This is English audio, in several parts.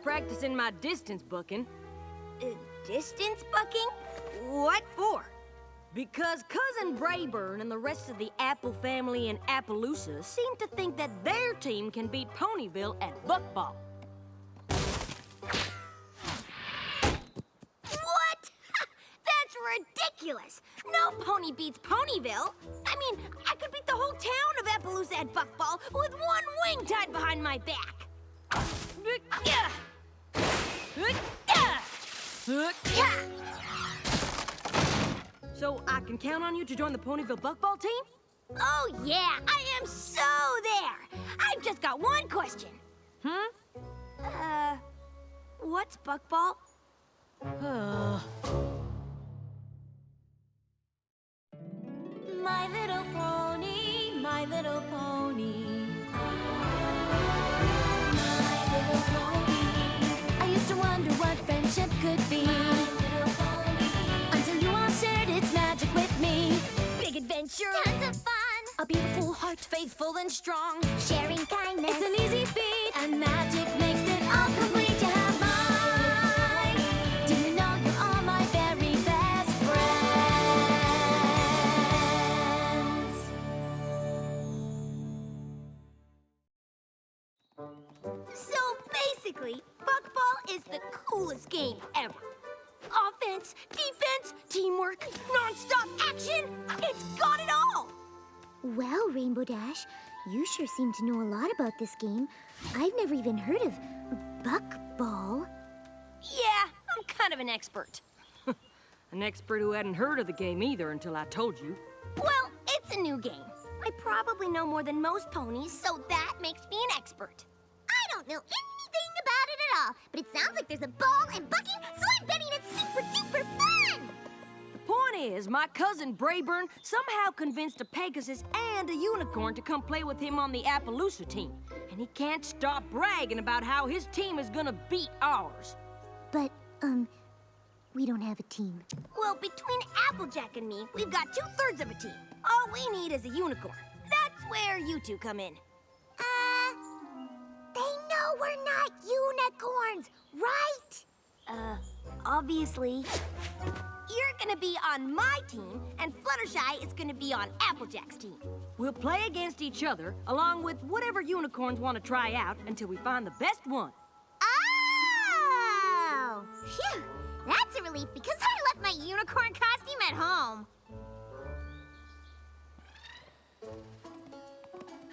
practicing my distance bucking. Distance bucking? What for? Because Cousin Brayburn and the rest of the Apple family in Appaloosa seem to think that their team can beat Ponyville at Buckball. What? That's ridiculous! No pony beats Ponyville. I mean, I could beat the whole town of Appaloosa at Buckball with one wing tied behind my back. So I can count on you to join the Ponyville Buckball team? Oh, yeah, I am so there. I've just got one question. What's Buckball? My little pony, my little pony. My little pony. I used to wonder what friendship could be. My little pony. Until you all shared its magic with me. Big adventure. Tons of fun. A beautiful heart, faithful and strong. Sharing kindness. It's an easy feat. And magic makes it all complete. You have mine. Do you know you're all my very best friends? So basically, Buckball is the coolest game ever. Offense, defense, teamwork, non-stop action. It's got it all. Well, Rainbow Dash, you sure seem to know a lot about this game. I've never even heard of Buckball. Yeah, I'm kind of an expert. An expert who hadn't heard of the game either until I told you. Well, it's a new game. I probably know more than most ponies, so that makes me an expert. I don't know anything about it at all, but it sounds like there's a ball and bucking, so I'm betting it's super duper fun! The point is, my cousin Brayburn somehow convinced a Pegasus and a unicorn to come play with him on the Appaloosa team. And he can't stop bragging about how his team is gonna beat ours. But, we don't have a team. Well, between Applejack and me, we've got 2/3 of a team. All we need is a unicorn. That's where you two come in. They know we're not unicorns, right? Obviously. You're gonna be on my team, and Fluttershy is gonna be on Applejack's team. We'll play against each other, along with whatever unicorns want to try out, until we find the best one. Oh! Phew! That's a relief because I left my unicorn costume at home.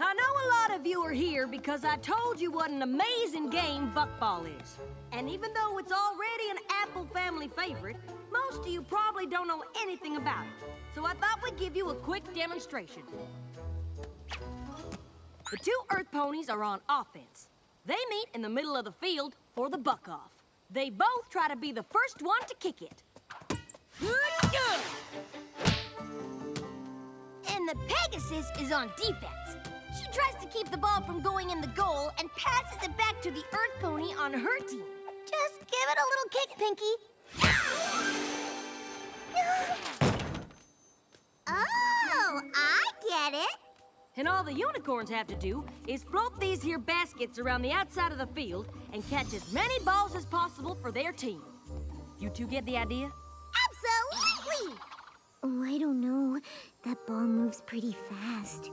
I know a lot of you are here because I told you what an amazing game Buckball is. And even though it's already an Apple family favorite, most of you probably don't know anything about it. So I thought we'd give you a quick demonstration. The two Earth ponies are on offense. They meet in the middle of the field for the buck-off. They both try to be the first one to kick it. And the Pegasus is on defense. She tries to keep the ball from going in the goal and passes it back to the Earth pony on her team. Just give it a little kick, Pinkie. Oh, I get it. And all the unicorns have to do is float these here baskets around the outside of the field and catch as many balls as possible for their team. You two get the idea? Absolutely. Oh, I don't know. That ball moves pretty fast.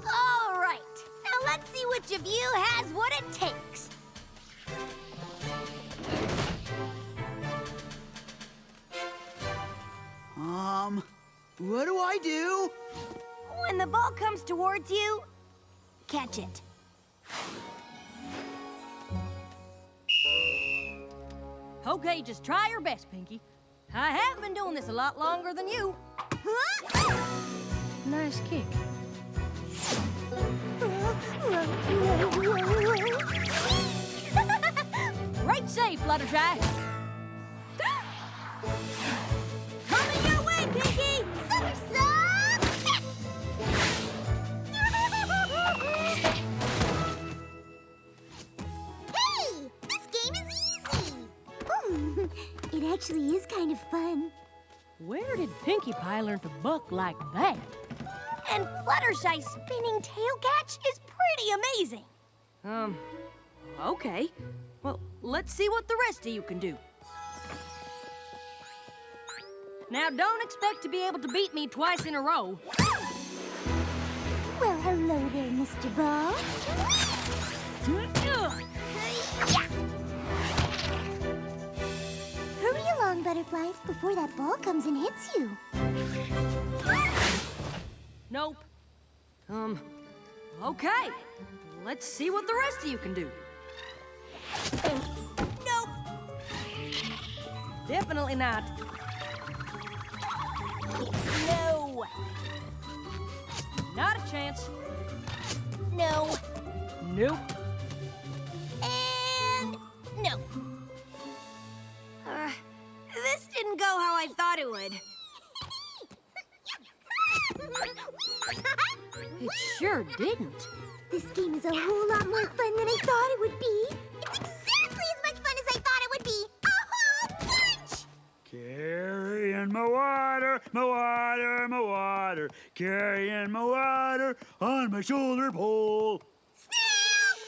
All right. Now let's see which of you has what it takes. What do I do? When the ball comes towards you, catch it. Okay, just try your best, Pinkie. I have been doing this a lot longer than you. Nice kick. Great save, Fluttershy. Coming your way, Pinkie! Hey! This game is easy! It actually is kind of fun. Where did Pinkie Pie learn to buck like that? And Fluttershy's spinning tail catch is pretty amazing. Okay. Well, let's see what the rest of you can do. Now, don't expect to be able to beat me twice in a row. Well, hello there, Mr. Ball. Hurry along, butterflies, before that ball comes and hits you. Nope. Okay. Let's see what the rest of you can do. Nope. Definitely not. No. Not a chance. No. Nope. And no. This didn't go how I thought it would. It sure didn't. This game is a whole lot more fun than I thought it would be. It's exactly as much fun as I thought it would be. A whole bunch! Carrying my water, my water, my water. Carrying my water on my shoulder pole. Snails!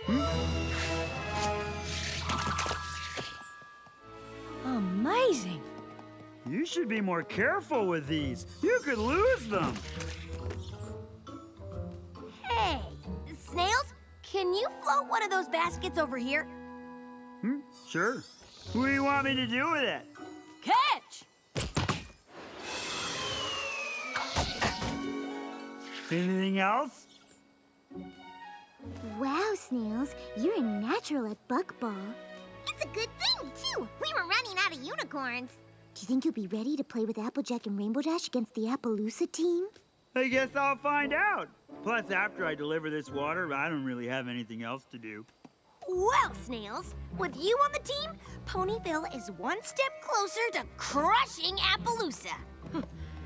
Look out! Amazing. You should be more careful with these. You could lose them. Hey, Snails, can you float one of those baskets over here? Sure. What do you want me to do with it? Catch! Anything else? Wow, Snails, you're a natural at Buckball. It's a good thing, too. We were running out of unicorns. Do you think you'll be ready to play with Applejack and Rainbow Dash against the Appaloosa team? I guess I'll find out. Plus, after I deliver this water, I don't really have anything else to do. Well, Snails, with you on the team, Ponyville is one step closer to crushing Appaloosa.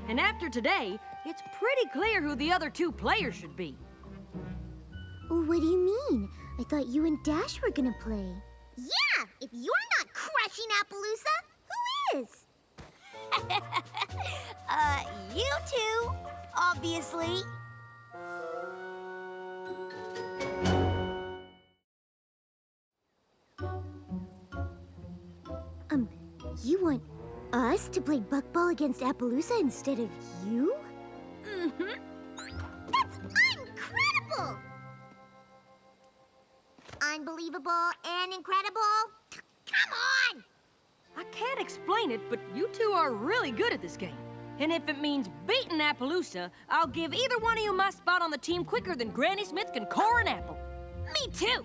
And after today, it's pretty clear who the other two players should be. What do you mean? I thought you and Dash were gonna play. Yeah, if you're not crushing Appaloosa, who is? You two, obviously. You want us to play Buckball against Appaloosa instead of you? Mm-hmm. That's incredible! Unbelievable and incredible. Come on! I can't explain it, but you two are really good at this game. And if it means beating Appaloosa, I'll give either one of you my spot on the team quicker than Granny Smith can core an apple. Me too!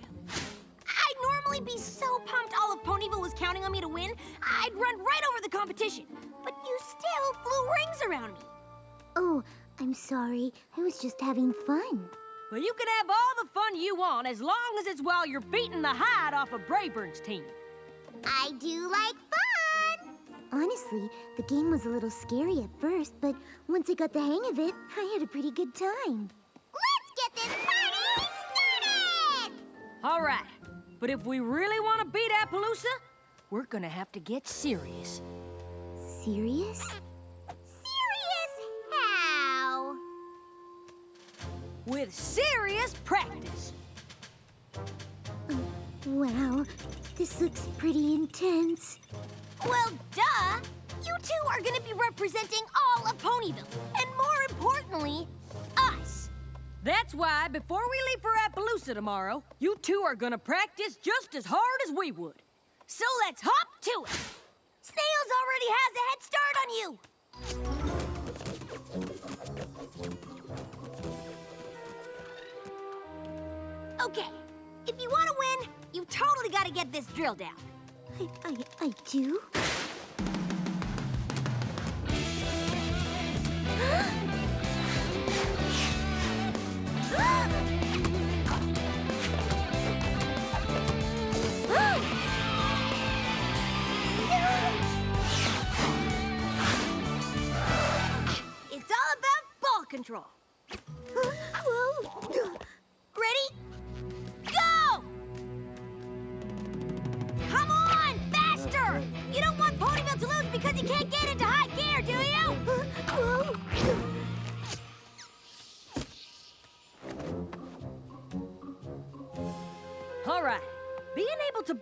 I'd normally be so pumped all of Ponyville was counting on me to win, I'd run right over the competition. But you still flew rings around me. Oh, I'm sorry. I was just having fun. Well, you can have all the fun you want as long as it's while you're beating the hide off of Brayburn's team. I do like fun! Honestly, the game was a little scary at first, but once I got the hang of it, I had a pretty good time. Let's get this party started! All right, but if we really want to beat Appaloosa, we're gonna have to get serious. Serious? Serious how? With serious practice. Wow, this looks pretty intense. Well, duh! You two are gonna be representing all of Ponyville, and more importantly, us. That's why, before we leave for Appaloosa tomorrow, you two are gonna practice just as hard as we would. So let's hop to it! Snails already has a head start on you! Okay, if you want to win, you've totally got to get this drill down. I do? It's all about ball control. Ready? Go! Come on, faster! You don't want Ponyville to lose because he can't get into high gear, do you? All right,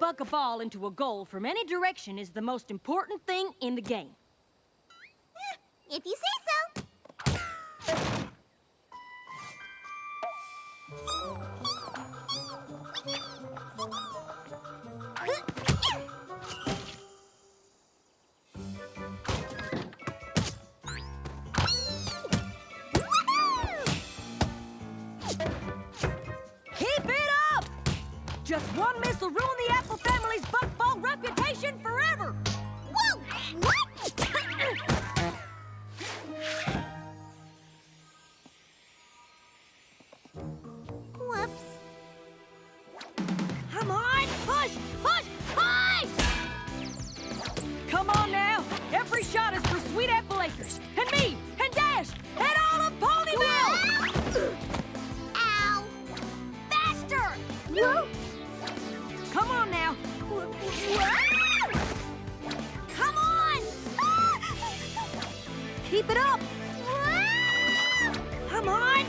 Buckball into a goal from any direction is the most important thing in the game. If you say so. Keep it up! Just one miss will ruin the Apple family's Buckball reputation forever! Whoa! What? Whoops. Come on! Push! Push! Push! Come on now! Every shot is for Sweet Apple Acres, and me, and Dash, and all of Ponyville! Ow! Faster! Whoa! Come on now! Come on! Keep it up! Come on!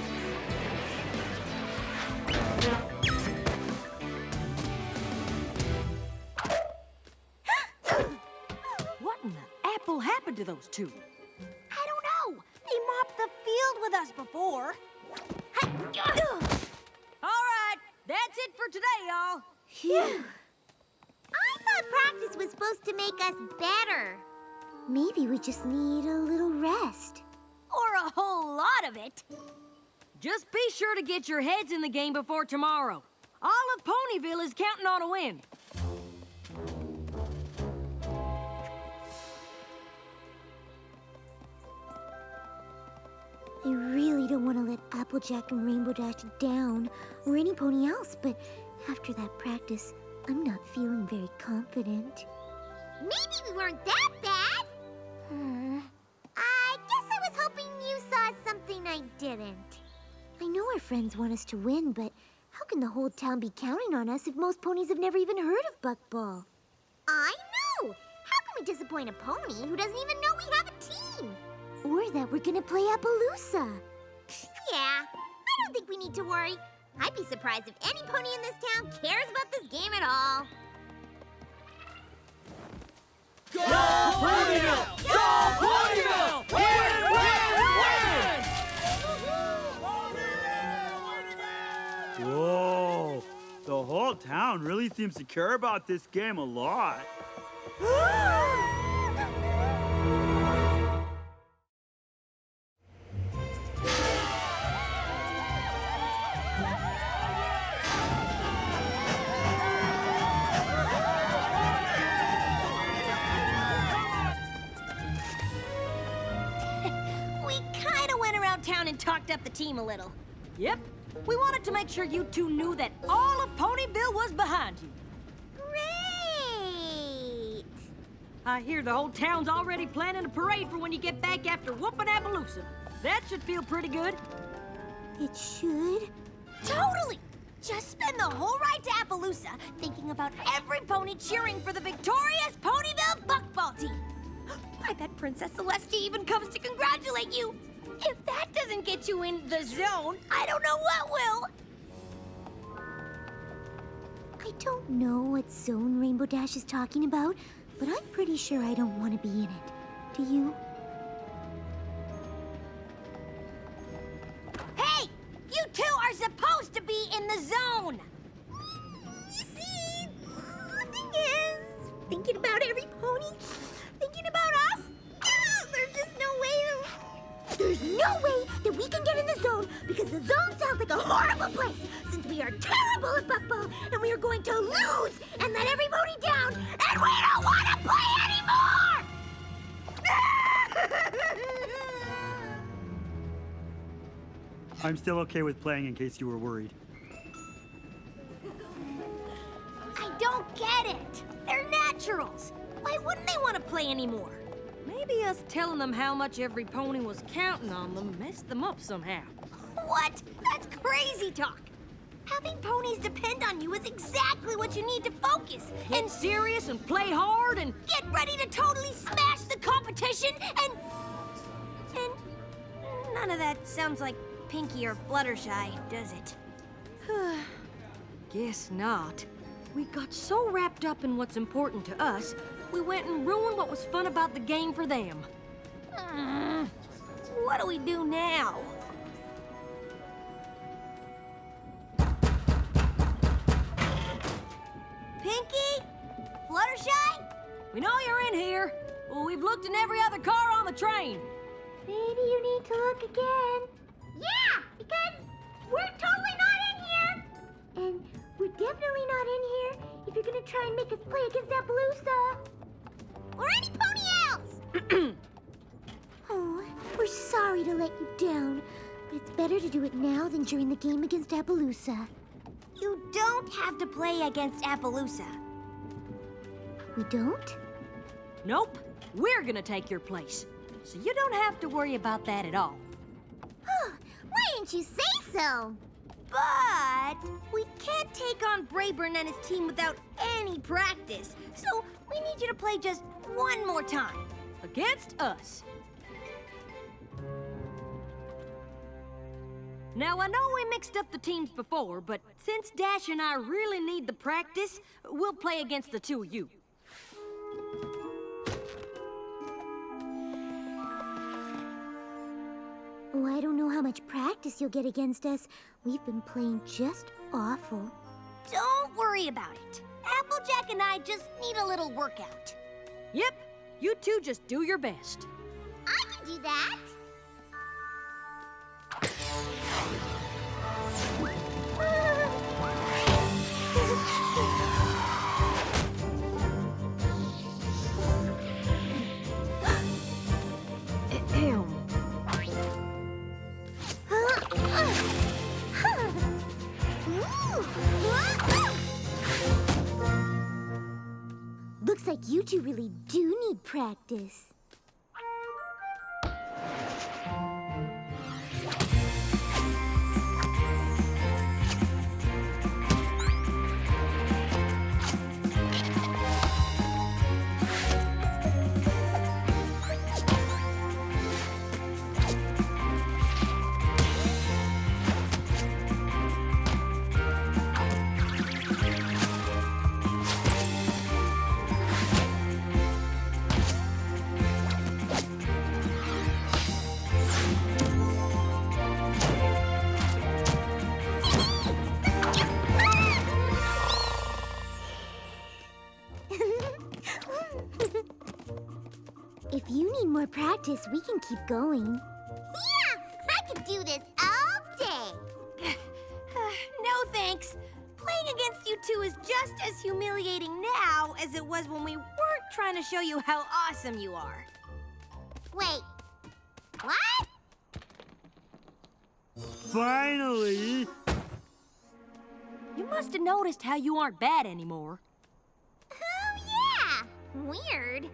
What in the apple happened to those two? I don't know. They mopped the field with us before. All right, that's it for today, y'all. Phew. I thought practice was supposed to make us better. Maybe we just need a little rest. Or a whole lot of it. Just be sure to get your heads in the game before tomorrow. All of Ponyville is counting on a win. I really don't want to let Applejack and Rainbow Dash down, or any pony else, but after that practice, I'm not feeling very confident. Maybe we weren't that bad. I guess I was hoping you saw something I didn't. I know our friends want us to win, but how can the whole town be counting on us if most ponies have never even heard of Buckball? I know! How can we disappoint a pony who doesn't even know we have a team? Or that we're gonna play Appaloosa. Yeah, I don't think we need to worry. I'd be surprised if any pony in this town cares about this game at all. Go Ponyville! Go Ponyville! Win, win, win! Whoa! The whole town really seems to care about this game a lot. We kind of went around town and talked up the team a little. Yep, we wanted to make sure you two knew that all of Ponyville was behind you. Great! I hear the whole town's already planning a parade for when you get back after whooping Appaloosa. That should feel pretty good. It should. Totally! Just spend the whole ride to Appaloosa thinking about every pony cheering for the victorious Ponyville Buckball team. I bet Princess Celestia even comes to congratulate you. If that doesn't get you in the zone, I don't know what will. I don't know what zone Rainbow Dash is talking about, but I'm pretty sure I don't want to be in it. Do you? Hey! You two are supposed to be in the zone! You see, the thing is, thinking about every pony, thinking about us, there's no way that we can get in the zone because the zone sounds like a horrible place since we are terrible at Buckball and we are going to lose and let every pony down and we don't want to play anymore! I'm still okay with playing in case you were worried. I don't get it. They're naturals. Why wouldn't they want to play anymore? Maybe us telling them how much every pony was counting on them messed them up somehow. What? That's crazy talk. Having ponies depend on you is exactly what you need to focus Get serious and play hard and... get ready to totally smash the competition and none of that sounds like Pinkie or Fluttershy, does it? Guess not. We got so wrapped up in what's important to us, we went and ruined what was fun about the game for them. What do we do now? Pinkie? Fluttershy? We know you're in here. Well, we've looked in every other car on the train. Maybe you need to look again. Yeah, because we're totally not in here. And we're definitely not in here if you're gonna try and make us play against Appaloosa. Or any pony else! Oh, we're sorry to let you down, but it's better to do it now than during the game against Appaloosa. You don't have to play against Appaloosa. We don't? Nope. We're gonna take your place. So you don't have to worry about that at all. Why didn't you say so? But we can't take on Brayburn and his team without any practice. So we need you to play just one more time. Against us. Now, I know we mixed up the teams before, but since Dash and I really need the practice, we'll play against the two of you. Oh, I don't know how much practice you'll get against us. We've been playing just awful. Don't worry about it. Applejack and I just need a little workout. Yep, you two just do your best. I can do that. Looks like you two really do need practice. If you need more practice, we can keep going. Yeah, I could do this all day. No thanks. Playing against you two is just as humiliating now as it was when we weren't trying to show you how awesome you are. Wait, what? Finally! You must have noticed how you aren't bad anymore. Oh, yeah. Weird.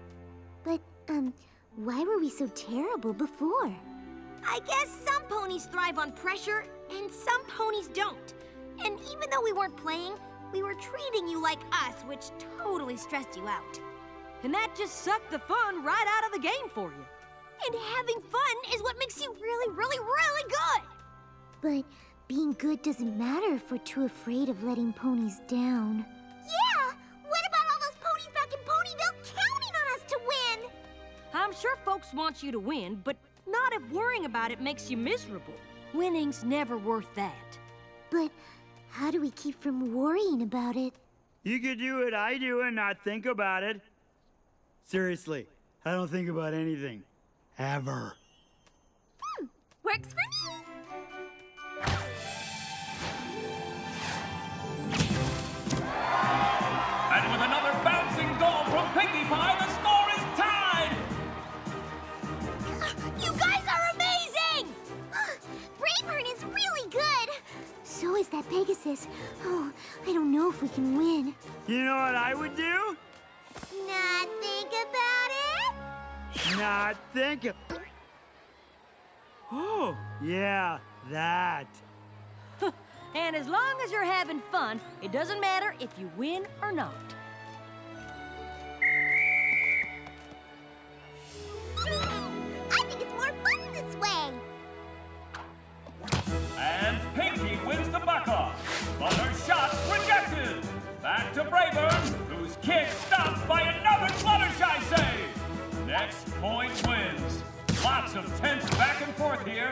But, why were we so terrible before? I guess some ponies thrive on pressure and some ponies don't. And even though we weren't playing, we were treating you like us, which totally stressed you out. And that just sucked the fun right out of the game for you. And having fun is what makes you really, really, really good. But being good doesn't matter if we're too afraid of letting ponies down. Yeah! What about all those ponies back in Ponyville counting on us to win? I'm sure folks want you to win, but not if worrying about it makes you miserable. Winning's never worth that. But how do we keep from worrying about it? You could do what I do and not think about it. Seriously, I don't think about anything. Ever. Works for me. And with another bouncing goal from Pinkie Pie, the score is tied! You guys are amazing! Brayburn is really good! So is that Pegasus. Oh, I don't know if we can win. You know what I would do? Not think about it? Not think of... Oh, yeah, that. And as long as you're having fun, it doesn't matter if you win or not. I think it's more fun this way. And Pinkie wins the buck-off, but her shot's rejected. Back to Lots of tense back and forth here.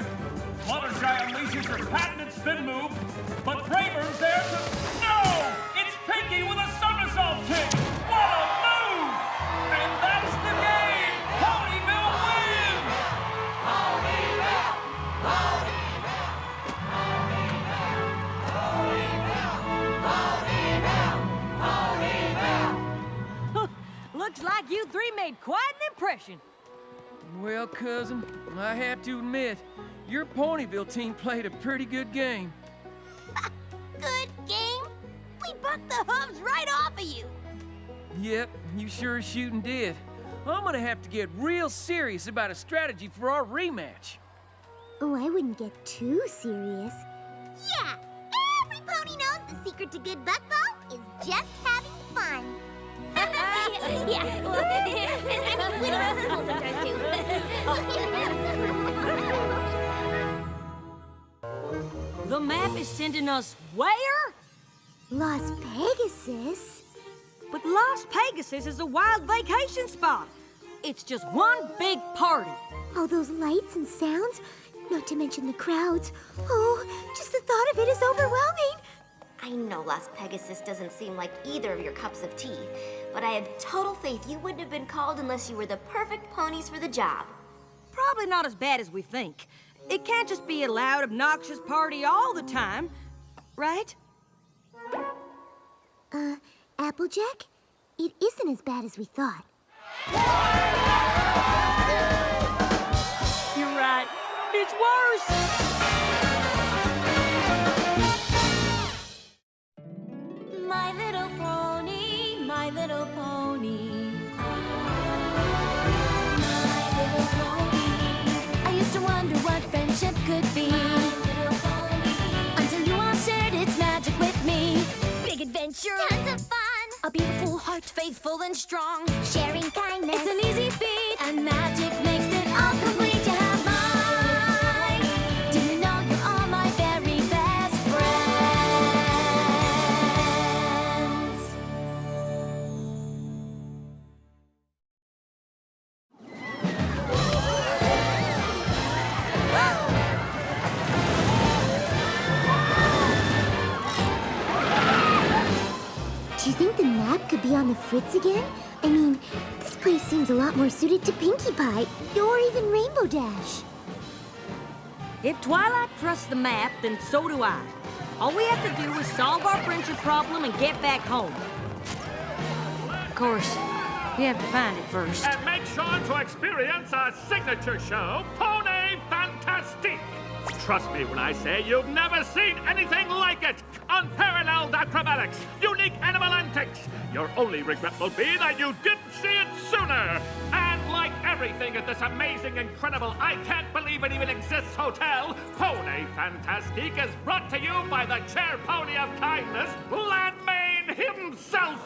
Fluttershy unleashes her patented spin move, but Brayburn's there to... No! It's Pinkie with a somersault kick! What a move! And that's the game! Ponyville wins! Ponyville! Looks like you three made quite an impression. Well, cousin, I have to admit, your Ponyville team played a pretty good game. Good game? We bucked the hubs right off of you. Yep, you sure as shooting did. I'm gonna have to get real serious about a strategy for our rematch. Oh, I wouldn't get too serious. Yeah, every pony knows the secret to good buckball is just having fun. Yeah, well, we don't have to sometimes too. The map is sending us where? Las Pegasus? But Las Pegasus is a wild vacation spot. It's just one big party. All those lights and sounds, not to mention the crowds. Oh, just the thought of it is overwhelming. I know Las Pegasus doesn't seem like either of your cups of tea, but I have total faith you wouldn't have been called unless you were the perfect ponies for the job. Probably not as bad as we think. It can't just be a loud, obnoxious party all the time, right? Applejack? It isn't as bad as we thought. You're right. It's worse. My little pony, my little pony. My little pony. I used to wonder what friendship could be. Until you all shared its magic with me. Big adventure, Tons of fun. a beautiful heart, faithful and strong. Sharing kindness. It's an easy feat, and magic makes it all complete. You have mine. Do you know you're all my very best friends? Do you think the map could be on the fritz again? I mean, this place seems a lot more suited to Pinkie Pie, or even Rainbow Dash. If Twilight trusts the map, then so do I. All we have to do is solve our friendship problem and get back home. Of course, we have to find it first. And make sure to experience our signature show, Pony Fantastique. Trust me when I say you've never seen anything like it. Unparalleled acrobatics, unique animal antics. Your only regret will be that you didn't see it sooner. And like everything at this amazing, incredible, I can't believe it even exists hotel, Pony Fantastique is brought to you by the chair pony of kindness, Landmane himself.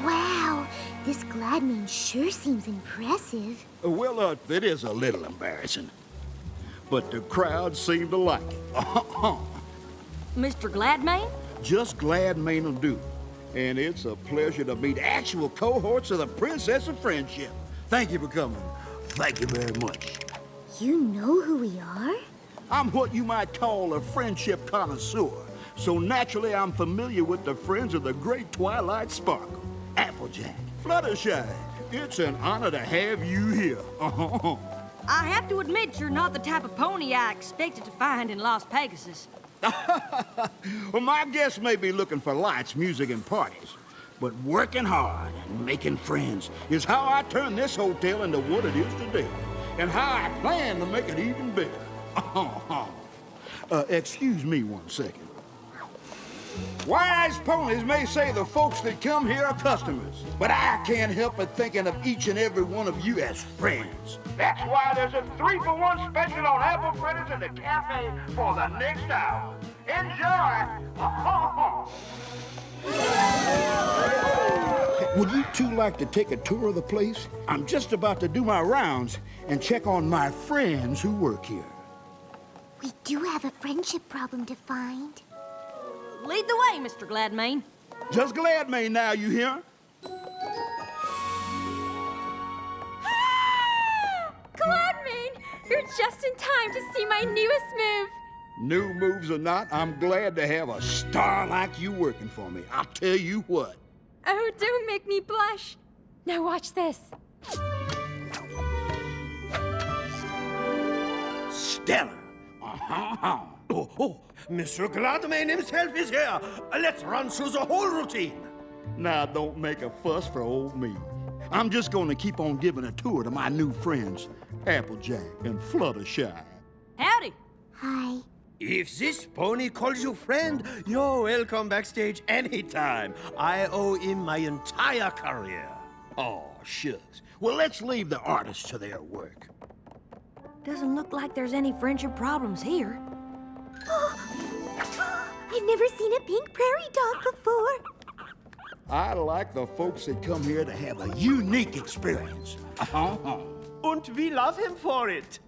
Wow, this Gladmane sure seems impressive. Well, it is a little embarrassing. But the crowd seemed to like it. Mr. Gladmane? Just Gladmane will do. And it's a pleasure to meet actual cohorts of the Princess of Friendship. Thank you for coming. Thank you very much. You know who we are? I'm what you might call a friendship connoisseur. So naturally, I'm familiar with the friends of the great Twilight Sparkle. Applejack, Fluttershy, it's an honor to have you here. I have to admit you're not the type of pony I expected to find in Las Pegasus. Well, my guests may be looking for lights, music, and parties. But working hard and making friends is how I turn this hotel into what it is today. And how I plan to make it even better. Excuse me one second. Wise ponies may say the folks that come here are customers, but I can't help but thinking of each and every one of you as friends. That's why there's a 3-for-1 special on apple fritters in the cafe for the next hour. Enjoy! Would you two like to take a tour of the place? I'm just about to do my rounds and check on my friends who work here. We do have a friendship problem to find. Lead the way, Mr. Gladmane. Just Gladmane now, you hear? You're just in time to see my newest move. New moves or not, I'm glad to have a star like you working for me. I'll tell you what. Oh, don't make me blush. Now watch this. Stellar. Oh, Mr. Gladman himself is here. Let's run through the whole routine. Now, don't make a fuss for old me. I'm just going to keep on giving a tour to my new friends, Applejack and Fluttershy. Howdy. Hi. If this pony calls you friend, you're welcome backstage anytime. I owe him my entire career. Oh, shucks. Well, let's leave the artists to their work. Doesn't look like there's any friendship problems here. I've never seen a pink prairie dog before. I like the folks that come here to have a unique experience. And we love him for it.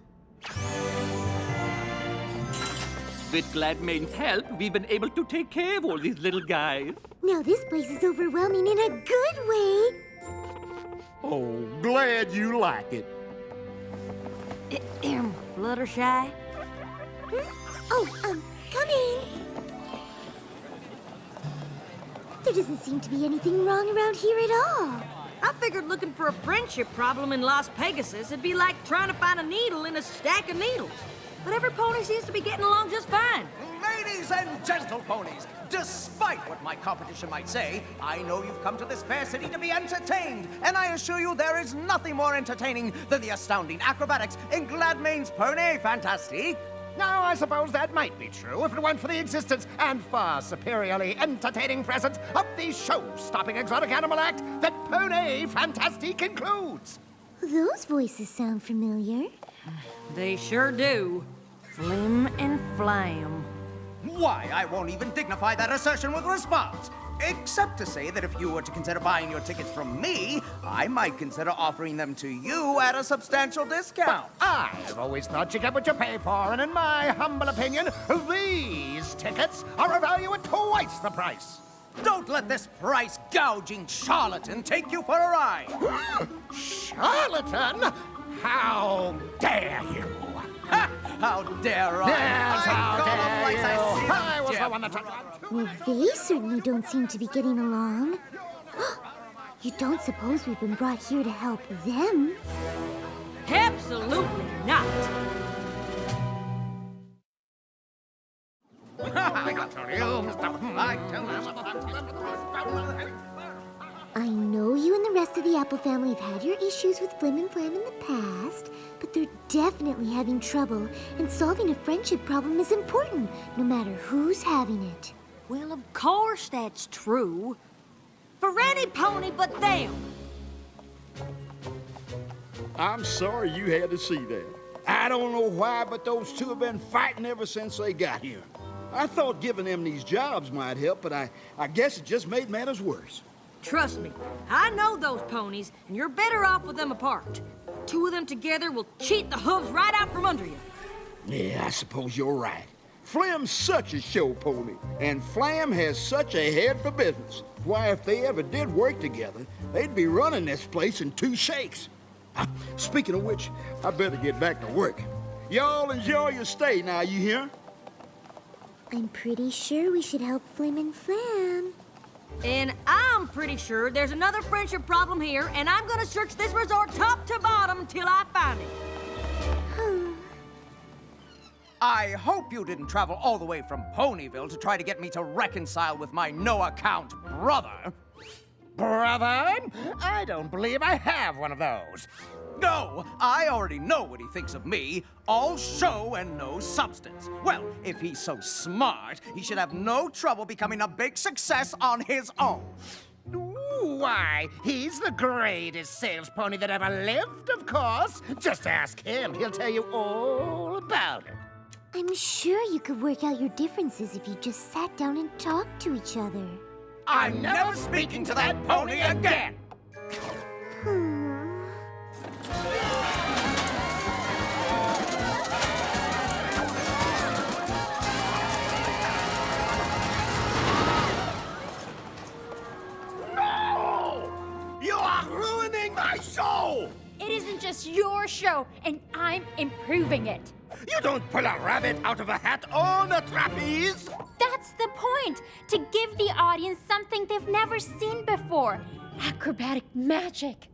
With Gladmane's help, we've been able to take care of all these little guys. Now this place is overwhelming in a good way. Oh, glad you like it. Fluttershy? Oh, come in. There doesn't seem to be anything wrong around here at all. I figured looking for a friendship problem in Las Pegasus would be like trying to find a needle in a stack of needles. But every pony seems to be getting along just fine. Ladies and gentle ponies, despite what my competition might say, I know you've come to this fair city to be entertained, and I assure you there is nothing more entertaining than the astounding acrobatics in Gladmane's Pony Fantastique. Now, I suppose that might be true if it weren't for the existence and far superiorly entertaining presence of the show-stopping exotic animal act that Pony Fantastique includes. Those voices sound familiar. They sure do. Flim and Flam. Why, I won't even dignify that assertion with response. Except to say that if you were to consider buying your tickets from me, I might consider offering them to you at a substantial discount. I've always thought you get what you pay for, and in my humble opinion, these tickets are a value at twice the price. Don't let this price-gouging charlatan take you for a ride. Charlatan? How dare you? How dare I? Yes, how dare you? I was the one that took Well, they certainly don't seem to be getting along. You don't suppose we've been brought here to help them? Absolutely not. I know you and the rest of the Apple family have had your issues with Flim and Flam in the past, but they're definitely having trouble, and solving a friendship problem is important, no matter who's having it. Well, of course that's true. For any pony but them. I'm sorry you had to see that. I don't know why, but those two have been fighting ever since they got here. I thought giving them these jobs might help, but I guess it just made matters worse. Trust me, I know those ponies, and you're better off with them apart. Two of them together will cheat the hooves right out from under you. Yeah, I suppose you're right. Flim's such a show pony, and Flam has such a head for business. Why, if they ever did work together, they'd be running this place in two shakes. Speaking of which, I better get back to work. Y'all enjoy your stay now, you hear? I'm pretty sure we should help Flim and Flam. And I'm pretty sure there's another friendship problem here, and I'm gonna search this resort top to bottom till I find it. I hope you didn't travel all the way from Ponyville to try to get me to reconcile with my no-account brother. Brother? I don't believe I have one of those. No, I already know what he thinks of me. All show and no substance. Well, if he's so smart, he should have no trouble becoming a big success on his own. Why, he's the greatest sales pony that ever lived, of course. Just ask him. He'll tell you all about it. I'm sure you could work out your differences if you just sat down and talked to each other. I'm never speaking to that pony again! No! You are ruining my show! It isn't just your show, and I'm improving it. You don't pull a rabbit out of a hat on a trapeze! That's the point, to give the audience something they've never seen before. Acrobatic magic.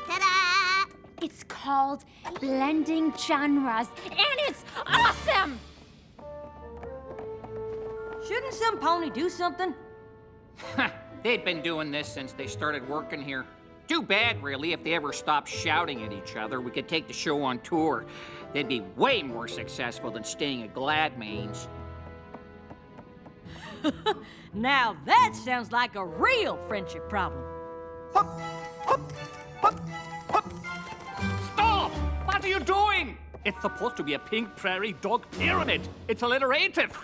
Ta-da! It's called blending genres, and it's awesome! Shouldn't some pony do something? They'd been doing this since they started working here. Too bad, really, if they ever stopped shouting at each other. We could take the show on tour. They'd be way more successful than staying at Gladmane's. Now that sounds like a real friendship problem. Stop! What are you doing? It's supposed to be a pink prairie dog pyramid. It's alliterative.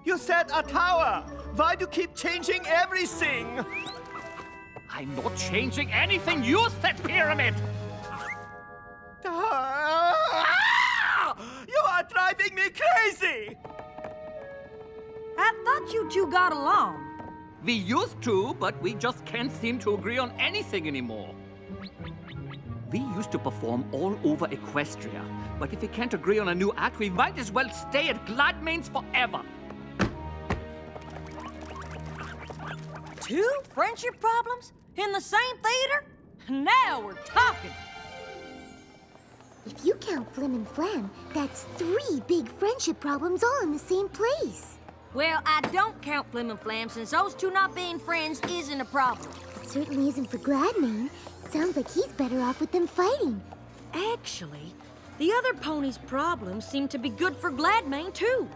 You said a tower! Why do you keep changing everything? I'm not changing anything. You said pyramid. You are driving me crazy! I thought you two got along. We used to, but we just can't seem to agree on anything anymore. We used to perform all over Equestria, but if we can't agree on a new act, we might as well stay at Gladmane's forever. Two friendship problems? In the same theater? Now we're talking. If you count Flim and Flam, that's 3 big friendship problems all in the same place. Well, I don't count Flim and Flam since those two not being friends isn't a problem. It certainly isn't for Gladmane. Sounds like he's better off with them fighting. Actually, the other ponies' problems seem to be good for Gladmane, too.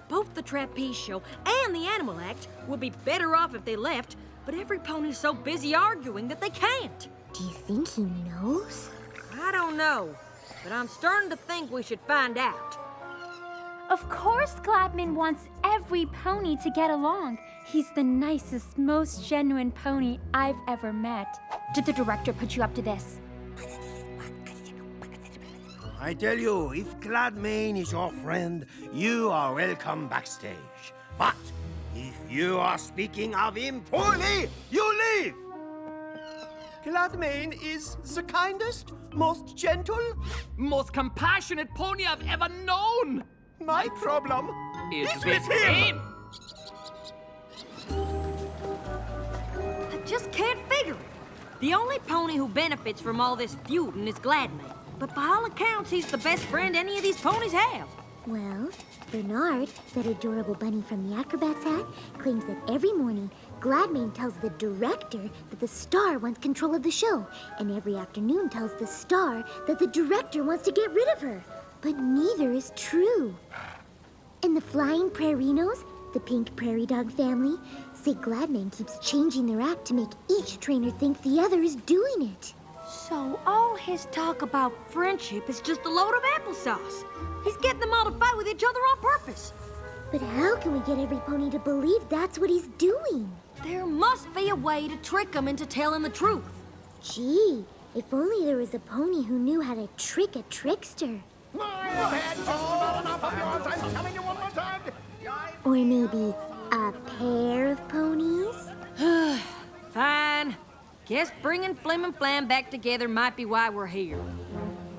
Both the trapeze show and the animal act would be better off if they left, but every pony's so busy arguing that they can't. Do you think he knows? I don't know, but I'm starting to think we should find out. Of course Gladmane wants every pony to get along. He's the nicest, most genuine pony I've ever met. Did the director put you up to this? I tell you, if Gladmane is your friend, you are welcome backstage. But if you are speaking of him poorly, you leave! Gladmane is the kindest, most gentle, Most compassionate pony I've ever known. my problem Is is with him! I just can't figure it. The only pony who benefits from all this feuding is Gladmane. But by all accounts, he's the best friend any of these ponies have. Well, Bernard, that adorable bunny from the Acrobat's hat, claims that every morning Gladmane tells the director that the star wants control of the show, and every afternoon tells the star that the director wants to get rid of her. But neither is true. And the Flying Prairinos, the pink prairie dog family, say Gladmane keeps changing their act to make each trainer think the other is doing it. So all his talk about friendship is just a load of applesauce. He's getting them all to fight with each other on purpose. But how can we get every pony to believe that's what he's doing? There must be a way to trick them into telling the truth. Gee, if only there was a pony who knew how to trick a trickster. Or maybe a pair of ponies? Fine. Guess bringing Flim and Flam back together might be why we're here.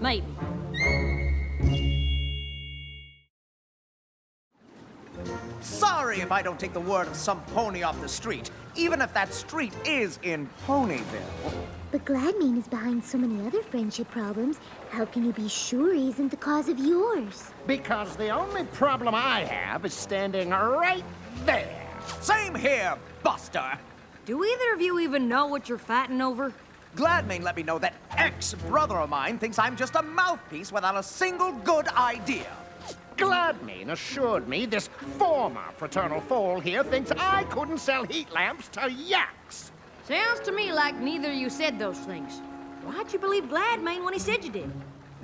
Maybe. Sorry if I don't take the word of some pony off the street, even if that street is in Ponyville. But Gladmane is behind so many other friendship problems. How can you be sure he isn't the cause of yours? Because the only problem I have is standing right there. Same here, Buster. Do either of you even know what you're fighting over? Gladmane let me know that ex-brother of mine thinks I'm just a mouthpiece without a single good idea. Gladmane assured me this former fraternal foal here thinks I couldn't sell heat lamps to yaks. Sounds to me like neither of you said those things. Why'd you believe Gladmane when he said you did?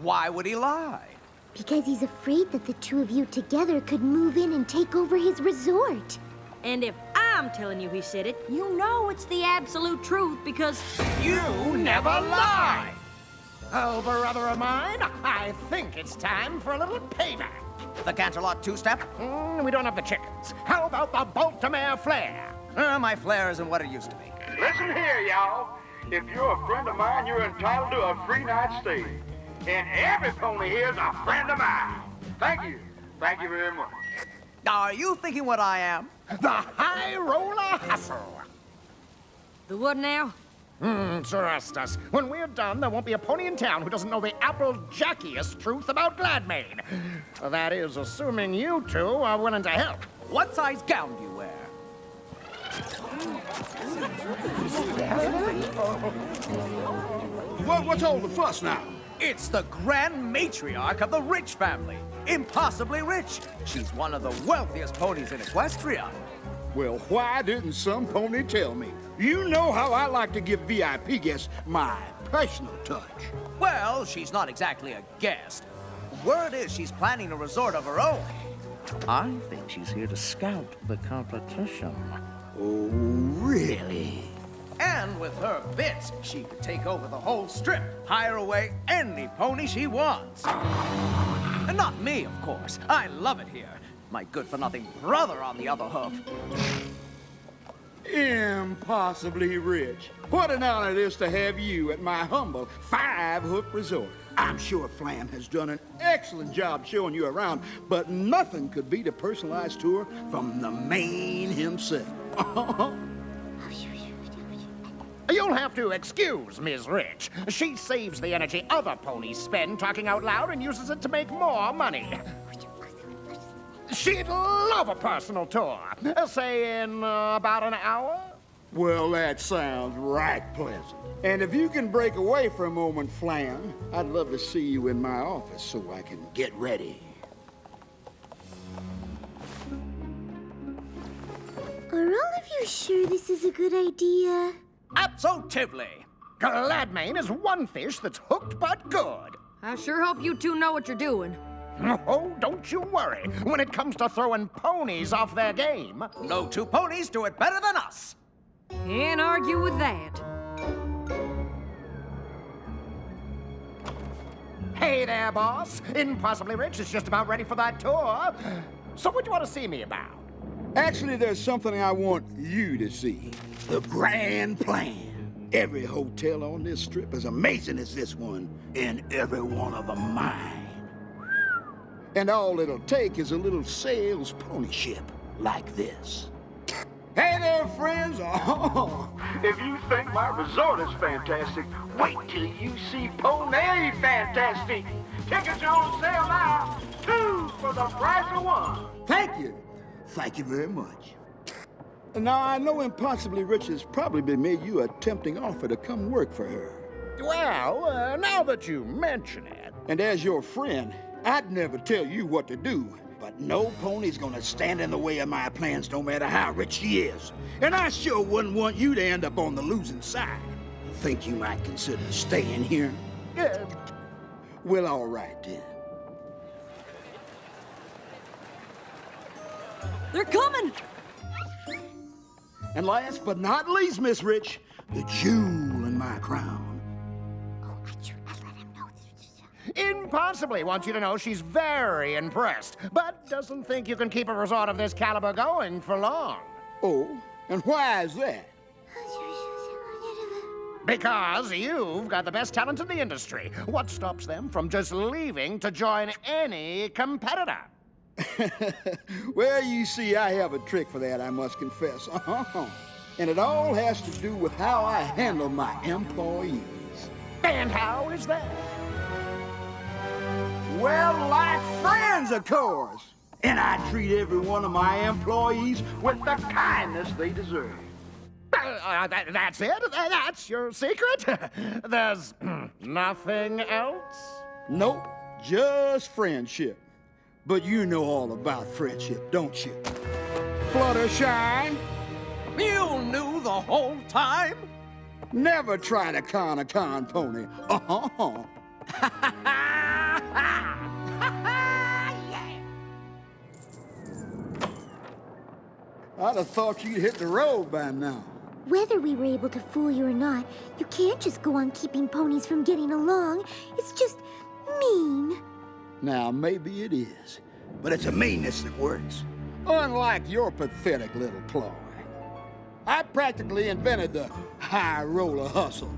Why would he lie? Because he's afraid that the two of you together could move in and take over his resort. And if I'm telling you he said it, you know it's the absolute truth because... You never lie! Oh, brother of mine, I think it's time for a little payback. The Canterlot two-step? We don't have the chickens. How about the Baltimore flare? My flair isn't what it used to be. Listen here, y'all. If you're a friend of mine, you're entitled to a free night stay. And every pony here is a friend of mine. Thank you. Thank you very much. Are you thinking what I am? The High Roller Hustle. The what now? Trust us. When we're done, there won't be a pony in town who doesn't know the Applejackiest truth about Gladmane. That is, assuming you two are willing to help. What size gown do you wear? What's all the fuss now? It's the grand matriarch of the rich family. Impossibly rich. She's one of the wealthiest ponies in Equestria. Well, why didn't some pony tell me? You know how I like to give VIP guests my personal touch. Well, she's not exactly a guest. Word is she's planning a resort of her own. I think she's here to scout the competition. Oh, really? And with her bits, she could take over the whole strip, hire away any pony she wants. And not me, of course. I love it here. My good-for-nothing brother on the other hoof. Impossibly rich. What an honor it is to have you at my humble 5-hook resort. I'm sure Flam has done an excellent job showing you around, but nothing could beat a personalized tour from the man himself. You'll have to excuse Ms. Rich. She saves the energy other ponies spend talking out loud and uses it to make more money. She'd love a personal tour. Say in about an hour? Well, that sounds right pleasant. And if you can break away for a moment, Flam, I'd love to see you in my office so I can get ready. Are all of you sure this is a good idea? Absolutely. Gladmane is one fish that's hooked but good. I sure hope you two know what you're doing. Oh, don't you worry. When it comes to throwing ponies off their game, no two ponies do it better than us. Can't argue with that. Hey there, boss. Impossibly Rich is just about ready for that tour. So what do you want to see me about? Actually, there's something I want you to see. The grand plan. Every hotel on this strip is amazing as this one, and every one of them mine. And all it'll take is a little sales pony ship like this. Hey there, friends. Oh, if you think my resort is fantastic, wait till you see Pony Fantastic. Tickets are on sale now. 2 for the price of 1. Thank you. Thank you very much. Now, I know Impossibly Rich has probably made you a tempting offer to come work for her. Well, now that you mention it. And as your friend, I'd never tell you what to do, but no pony's gonna stand in the way of my plans no matter how rich she is. And I sure wouldn't want you to end up on the losing side. I think you might consider staying here. Well, all right then. They're coming! And last but not least, Miss Rich, the jewel in my crown. Impossibly wants you to know she's very impressed, but doesn't think you can keep a resort of this caliber going for long. Oh, and why is that? Because you've got the best talent in the industry. What stops them from just leaving to join any competitor? Well, you see, I have a trick for that, I must confess. And it all has to do with how I handle my employees. And how is that? Well, like friends, of course. And I treat every one of my employees with the kindness they deserve. That's it? That's your secret? There's nothing else? Nope, just friendship. But you know all about friendship, don't you? Fluttershy? You knew the whole time? Never try to con a con pony. I'd have thought you'd hit the road by now. Whether we were able to fool you or not, you can't just go on keeping ponies from getting along. It's just mean. Now, maybe it is, but it's a meanness that works. Unlike your pathetic little ploy. I practically invented the high roller hustle.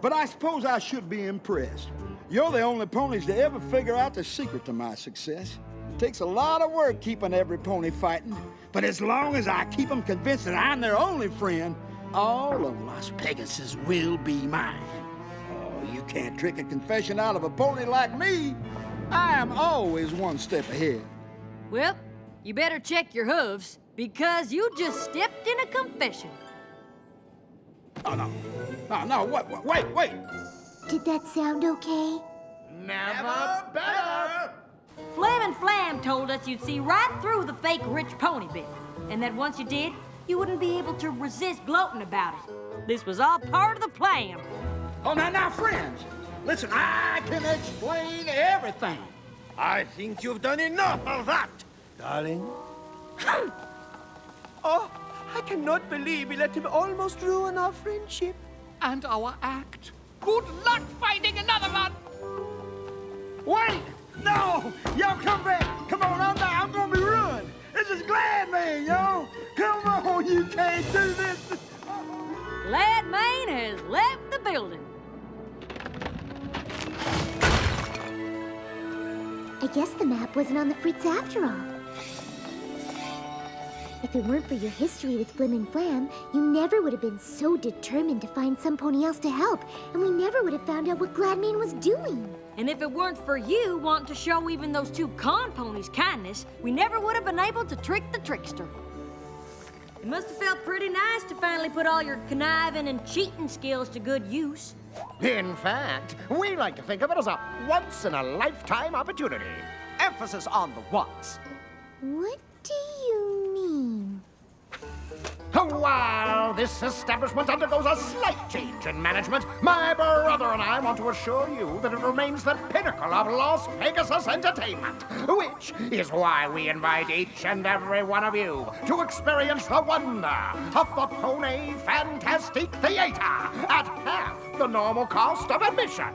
But I suppose I should be impressed. You're the only ponies to ever figure out the secret to my success. It takes a lot of work keeping every pony fighting, but as long as I keep them convinced that I'm their only friend, all of Las Pegasus will be mine. Oh, you can't trick a confession out of a pony like me. I am always one step ahead. Well, you better check your hooves, because you just stepped in a confession. Oh, no, wait. Did that sound okay? Never better! Flam and Flam told us you'd see right through the fake rich pony bit, and that once you did, you wouldn't be able to resist gloating about it. This was all part of the plan. Oh, now, friends, listen, I can explain everything. I think you've done enough of that, darling. Oh, I cannot believe we let him almost ruin our friendship. And our act. Good luck finding another one! Wait! No! Y'all come back! Come on, I'm gonna be ruined! This is Glad Man, yo! Come on, you can't do this! Glad Mane has left the building. I guess the map wasn't on the fritz after all. If it weren't for your history with Flim and Flam, you never would have been so determined to find some pony else to help, and we never would have found out what Gladmane was doing. And if it weren't for you wanting to show even those two con ponies kindness, we never would have been able to trick the trickster. It must have felt pretty nice to finally put all your conniving and cheating skills to good use. In fact, we like to think of it as a once-in-a-lifetime opportunity. Emphasis on the once. What do you mean? While this establishment undergoes a slight change in management, my brother and I want to assure you that it remains the pinnacle of Las Pegasus entertainment, which is why we invite each and every one of you to experience the wonder of the Pony Fantastic Theater at half the normal cost of admission.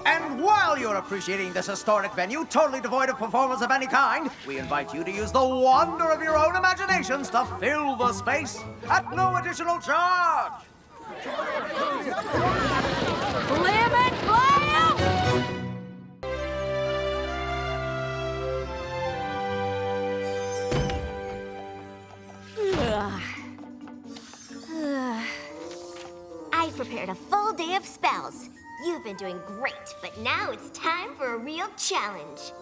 And while you're appreciating this historic venue, totally devoid of performance of any kind, we invite you to use the wonder of your own imaginations to fill the space at no additional charge. Flim and Flam! I've prepared a full day of spells. You've been doing great, but now it's time for a real challenge.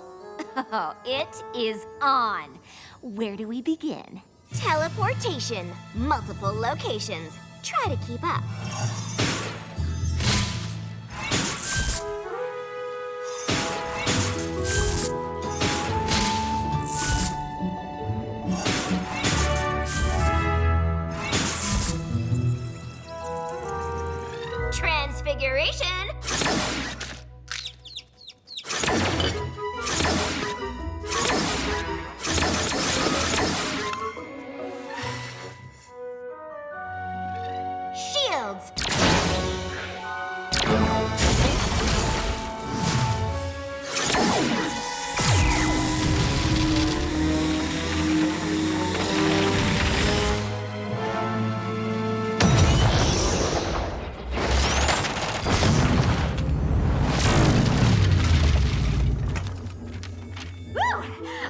Oh, it is on. Where do we begin? Teleportation. Multiple locations. Try to keep up. Transfiguration. Shields.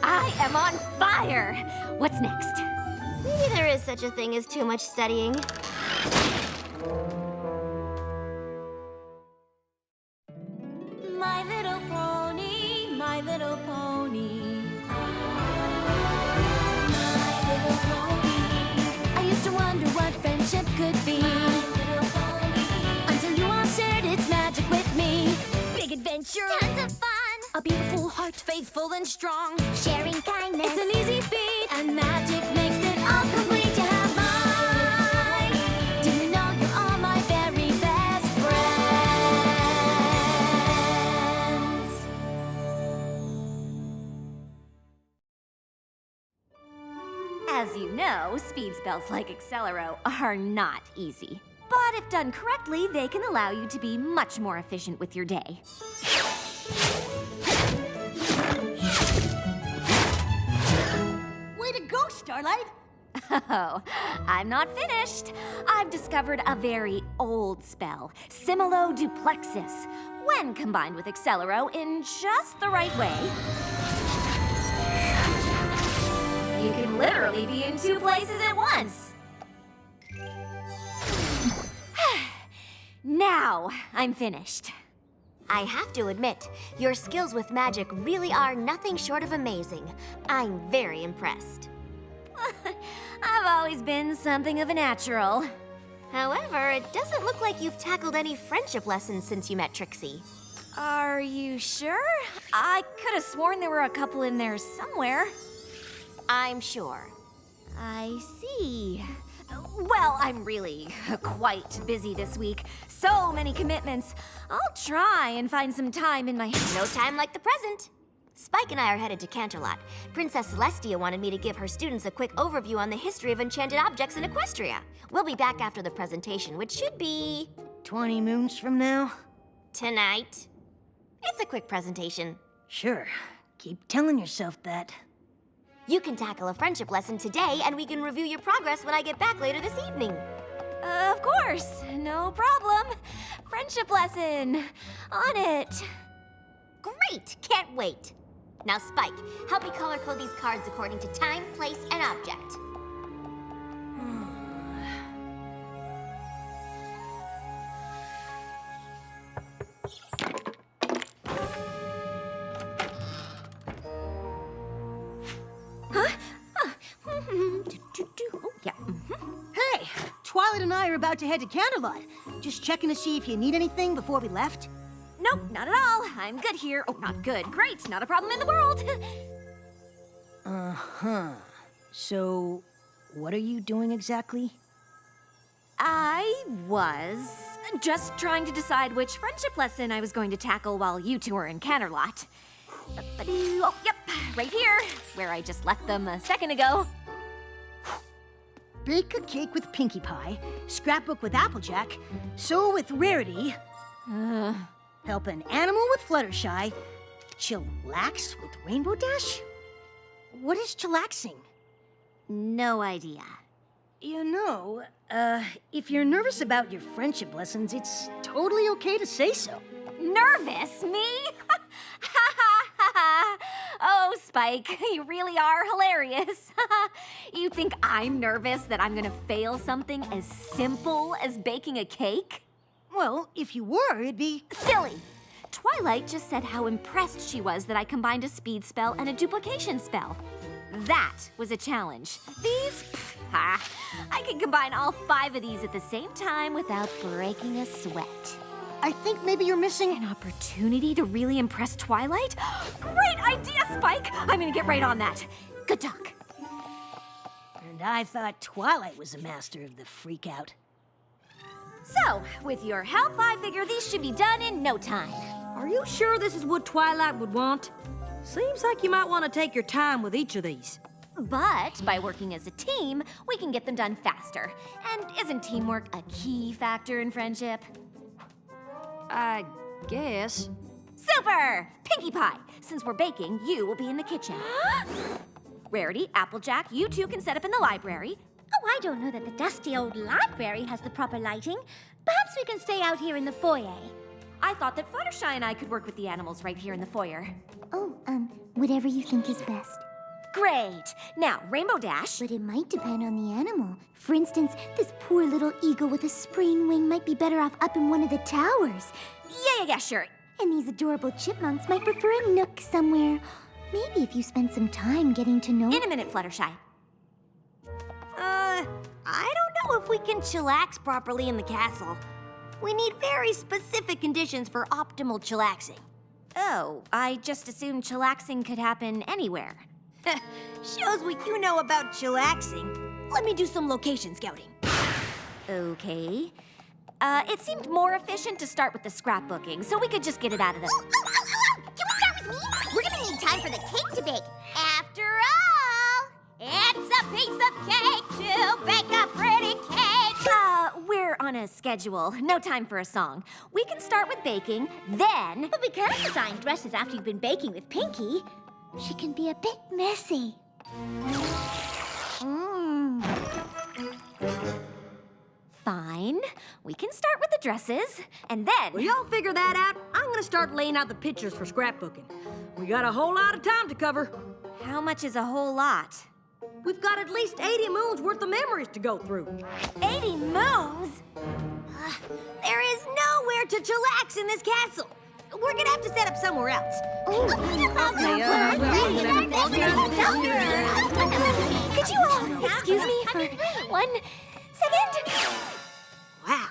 I am on fire! What's next? Maybe there is such a thing as too much studying. My little pony, my little pony. My little pony. I used to wonder what friendship could be. Until you all shared its magic with me. Big adventure. Tons of fun! A beautiful heart, faithful and strong. Sharing kindness. It's an easy feat, and magic makes it all complete. You have mine. Do you know you're all my very best friends? As you know, speed spells like Accelero are not easy. But if done correctly, they can allow you to be much more efficient with your day. Way to go, Starlight! Oh, I'm not finished. I've discovered a very old spell, Similo-duplexus. When combined with Accelero in just the right way, you can literally be in two places at once. Now I'm finished. I have to admit, your skills with magic really are nothing short of amazing. I'm very impressed. I've always been something of a natural. However, it doesn't look like you've tackled any friendship lessons since you met Trixie. Are you sure? I could have sworn there were a couple in there somewhere. I'm sure. I see. Well, I'm really quite busy this week. So many commitments. I'll try and find some time in my... No time like the present. Spike and I are headed to Canterlot. Princess Celestia wanted me to give her students a quick overview on the history of enchanted objects in Equestria. We'll be back after the presentation, which should be... 20 moons from now? tonight. It's a quick presentation. Sure. Keep telling yourself that. You can tackle a friendship lesson today, and we can review your progress when I get back later this evening. Of course. No problem. Friendship lesson. On it. Great! Can't wait. Now, Spike, help me color code these cards according to time, place, and object. Oh, yeah. Hey, Twilight and I are about to head to Canterlot. Just checking to see if you need anything before we left. Nope, not at all. I'm good here. Oh, not good. Great. Not a problem in the world. Uh-huh. So, what are you doing exactly? I was just trying to decide which friendship lesson I was going to tackle while you two were in Canterlot. Oh, yep, right here, where I just left them a second ago. Bake a cake with Pinkie Pie, scrapbook with Applejack, sew with Rarity, help an animal with Fluttershy, chillax with Rainbow Dash? What is chillaxing? No idea. You know, if you're nervous about your friendship lessons, it's totally okay to say so. Nervous? Me? Ha ha ha! Oh, Spike, you really are hilarious. You think I'm nervous that I'm gonna fail something as simple as baking a cake? Well, if you were, it'd be... Silly! Twilight just said how impressed she was that I combined a speed spell and a duplication spell. That was a challenge. These, I can combine all 5 of these at the same time without breaking a sweat. I think maybe you're missing... An opportunity to really impress Twilight? Great idea, Spike! I'm gonna get right on that. Good talk. And I thought Twilight was a master of the freak-out. So, with your help, I figure these should be done in no time. Are you sure this is what Twilight would want? Seems like you might want to take your time with each of these. But by working as a team, we can get them done faster. And isn't teamwork a key factor in friendship? I guess. Super! Pinkie Pie, since we're baking, you will be in the kitchen. Rarity, Applejack, you two can set up in the library. Oh, I don't know that the dusty old library has the proper lighting. Perhaps we can stay out here in the foyer. I thought that Fluttershy and I could work with the animals right here in the foyer. Oh, whatever you think is best. Great! Now, Rainbow Dash. But it might depend on the animal. For instance, this poor little eagle with a sprained wing might be better off up in one of the towers. Yeah, sure. And these adorable chipmunks might prefer a nook somewhere. Maybe if you spend some time getting to know... In a minute, Fluttershy. I don't know if we can chillax properly in the castle. We need very specific conditions for optimal chillaxing. Oh, I just assumed chillaxing could happen anywhere. Shows what you know about chillaxing. Let me do some location scouting. Okay. It seemed more efficient to start with the scrapbooking, so we could just get it out of the... Can we start with me? We're gonna need time for the cake to bake. After all, it's a piece of cake to bake a pretty cake. We're on a schedule. No time for a song. We can start with baking, then... But we can't design dresses after you've been baking with Pinkie. She can be a bit messy. Fine. We can start with the dresses, and then... Well, y'all figure that out. I'm gonna start laying out the pictures for scrapbooking. We got a whole lot of time to cover. How much is a whole lot? We've got at least 80 moons worth of memories to go through. 80 moons? There is nowhere to chillax in this castle. We're gonna have to set up somewhere else. Could you all excuse me for 1 second? Wow,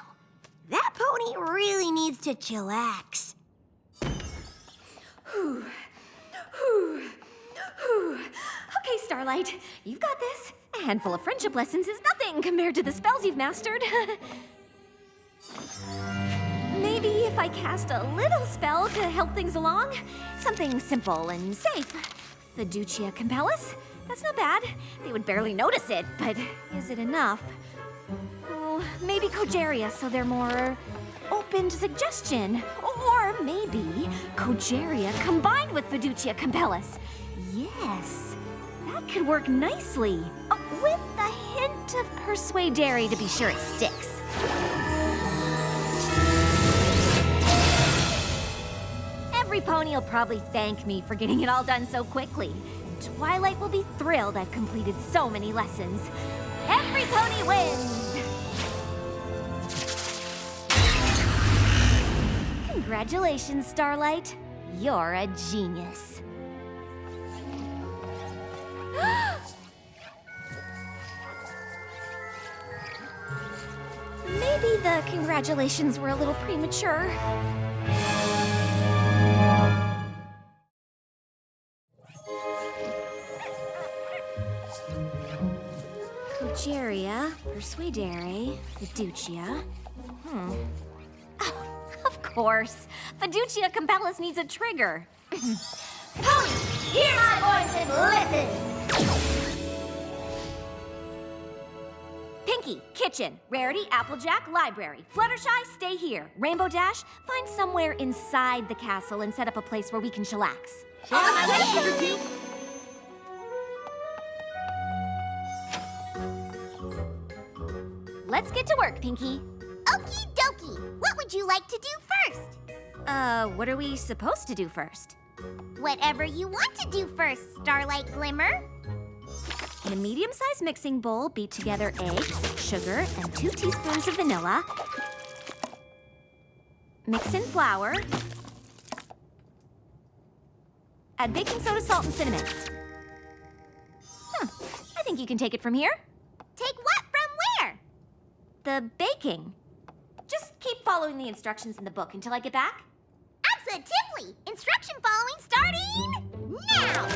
that pony really needs to chillax. Okay, Starlight, you've got this. A handful of friendship lessons is nothing compared to the spells you've mastered. Maybe if I cast a little spell to help things along. Something simple and safe. Fiducia Compellus? That's not bad. They would barely notice it, but is it enough? Oh, maybe Cogeria, so they're more open to suggestion. Or maybe Cogeria combined with Fiducia Compellus. Yes, that could work nicely. With a hint of Persuadere to be sure it sticks. Every pony will probably thank me for getting it all done so quickly. Twilight will be thrilled I've completed so many lessons. Every pony wins! Congratulations, Starlight. You're a genius. Maybe the congratulations were a little premature. Cogeria, Persuadere, Fiducia. Oh, of course. Fiducia Compellus needs a trigger. Ponies, hear my voice and listen! Pinkie, kitchen. Rarity, Applejack, library. Fluttershy, stay here. Rainbow Dash, find somewhere inside the castle and set up a place where we can chillax. Let's get to work, Pinkie. Okie dokie. What would you like to do first? What are we supposed to do first? Whatever you want to do first, Starlight Glimmer. In a medium-sized mixing bowl, beat together eggs, sugar, and 2 teaspoons of vanilla. Mix in flour. Add baking soda, salt, and cinnamon. I think you can take it from here. Take what from where? The baking. Just keep following the instructions in the book until I get back. Absolutely. Instruction following starting now.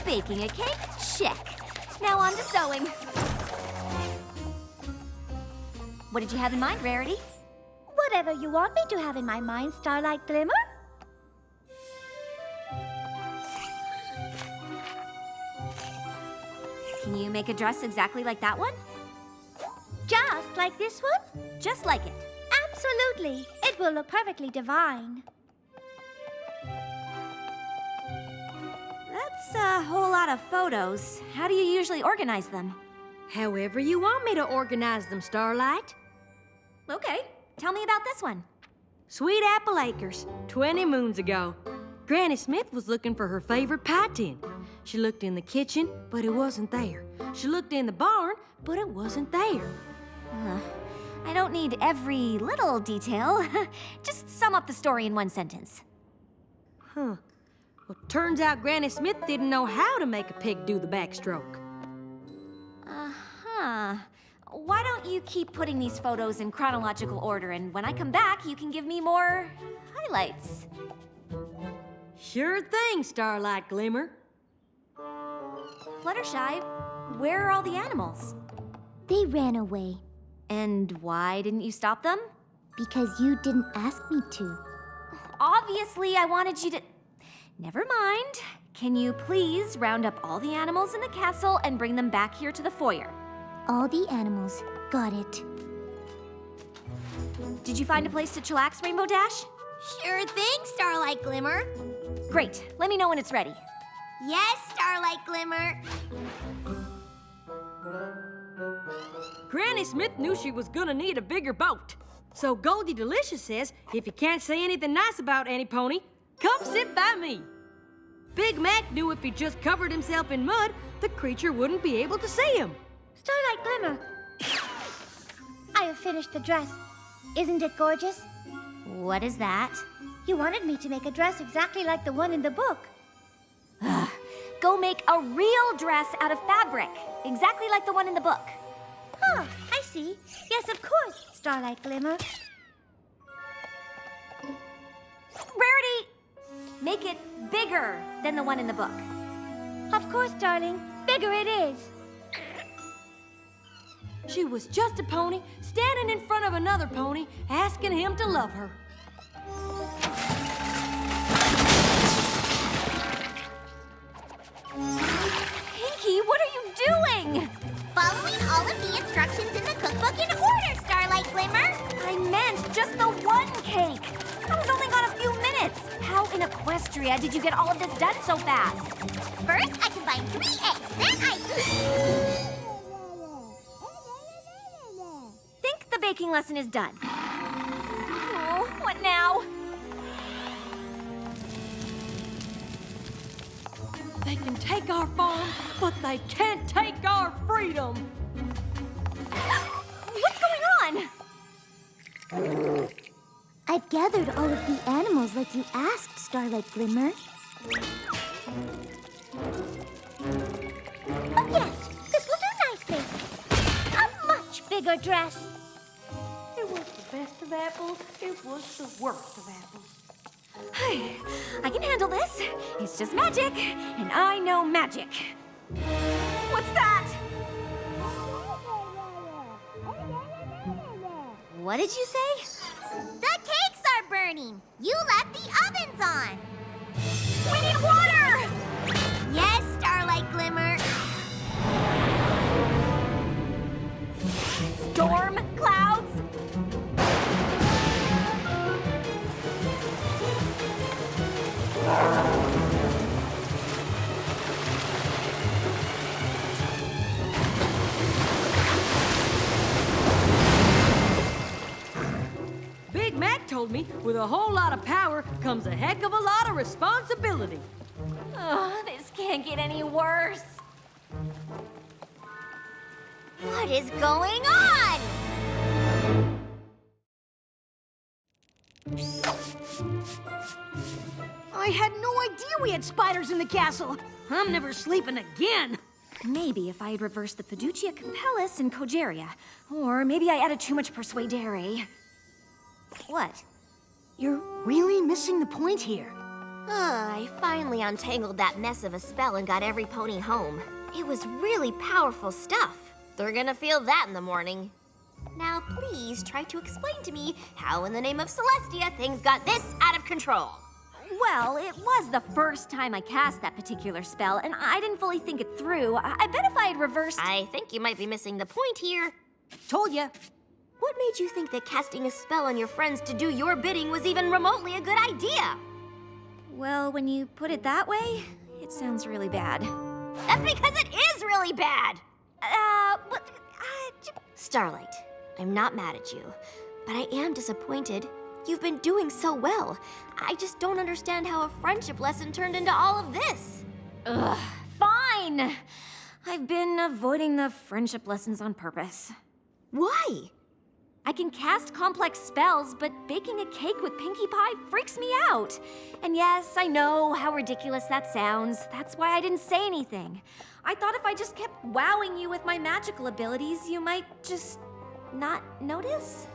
Baking a cake? Check. Now on to sewing. What did you have in mind, Rarity? Whatever you want me to have in my mind, Starlight Glimmer. Can you make a dress exactly like that one? Just like this one? Just like it. Absolutely. It will look perfectly divine. That's a whole lot of photos. How do you usually organize them? However you want me to organize them, Starlight. Okay, tell me about this one. Sweet Apple Acres, 20 moons ago. Granny Smith was looking for her favorite pie tin. She looked in the kitchen, but it wasn't there. She looked in the barn, but it wasn't there. I don't need every little detail. Just sum up the story in one sentence. Well, turns out Granny Smith didn't know how to make a pig do the backstroke. Why don't you keep putting these photos in chronological order, and when I come back, you can give me more highlights. Sure thing, Starlight Glimmer. Fluttershy, where are all the animals? They ran away. And why didn't you stop them? Because you didn't ask me to. Obviously, I wanted you to... Never mind. Can you please round up all the animals in the castle and bring them back here to the foyer? All the animals. Got it. Did you find a place to chillax, Rainbow Dash? Sure thing, Starlight Glimmer. Great. Let me know when it's ready. Yes, Starlight Glimmer. Granny Smith knew she was gonna need a bigger boat. So Goldie Delicious says, if you can't say anything nice about any pony, come sit by me. Big Mac knew if he just covered himself in mud, the creature wouldn't be able to see him. Starlight Glimmer. I have finished the dress. Isn't it gorgeous? What is that? You wanted me to make a dress exactly like the one in the book. Go make a real dress out of fabric, exactly like the one in the book. Huh, I see. Yes, of course, Starlight Glimmer. Rarity, make it bigger than the one in the book. Of course, darling. Bigger it is. She was just a pony, standing in front of another pony, asking him to love her. Pinkie, what are you doing? Following all of the instructions in the cookbook in order, Starlight Glimmer. I meant just the one cake. I was only gone a few minutes. How in Equestria did you get all of this done so fast? First, I combined 3 eggs. Then I... Think the baking lesson is done. Oh, what now? They can take our farm, but they can't take our freedom. What's going on? I've gathered all of the animals like you asked, Starlight Glimmer. Oh, yes, this will do nicely. A much bigger dress. It was the best of apples. It was the worst of apples. I can handle this. It's just magic, and I know magic. What's that? What did you say? The cakes are burning. You left the ovens on. We need water! Yes, Starlight Glimmer. Storm clouds? Big Mac told me with a whole lot of power comes a heck of a lot of responsibility. Oh, this can't get any worse. What is going on? I had no idea we had spiders in the castle. I'm never sleeping again. Maybe if I had reversed the Fiducia Compellis and Cogeria. Or maybe I added too much Persuadere. What? You're really missing the point here. I finally untangled that mess of a spell and got every pony home. It was really powerful stuff. They're gonna feel that in the morning. Now please try to explain to me how in the name of Celestia things got this out of control. Well, it was the first time I cast that particular spell, and I didn't fully think it through. I bet if I had reversed... I think you might be missing the point here. Told ya. What made you think that casting a spell on your friends to do your bidding was even remotely a good idea? Well, when you put it that way, it sounds really bad. That's because it is really bad! Starlight, I'm not mad at you, but I am disappointed. You've been doing so well. I just don't understand how a friendship lesson turned into all of this. Ugh, fine! I've been avoiding the friendship lessons on purpose. Why? I can cast complex spells, but baking a cake with Pinkie Pie freaks me out. And yes, I know how ridiculous that sounds. That's why I didn't say anything. I thought if I just kept wowing you with my magical abilities, you might just not notice.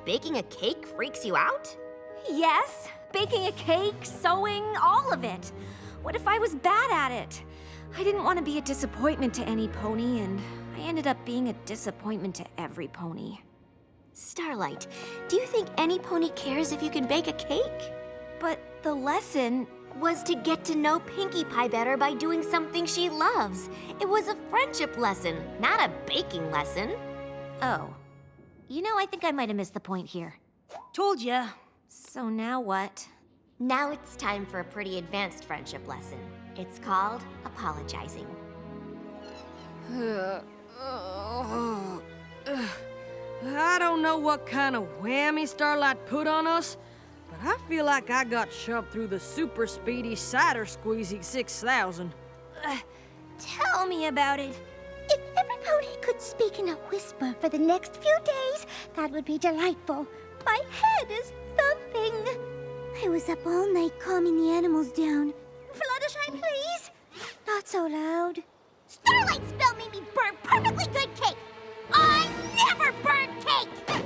Baking a cake freaks you out? Yes, baking a cake, sewing, all of it. What if I was bad at it? I didn't want to be a disappointment to any pony, and I ended up being a disappointment to every pony. Starlight, do you think any pony cares if you can bake a cake? But the lesson was to get to know Pinkie Pie better by doing something she loves. It was a friendship lesson, not a baking lesson. Oh. You know, I think I might have missed the point here. Told ya. So now what? Now it's time for a pretty advanced friendship lesson. It's called apologizing. I don't know what kind of whammy Starlight put on us, but I feel like I got shoved through the super speedy cider squeezy 6000. Tell me about it. If every pony could speak in a whisper for the next few days, that would be delightful. My head is thumping. I was up all night calming the animals down. Fluttershy, please. Not so loud. Starlight spell made me burn perfectly good cake. I never burn cake!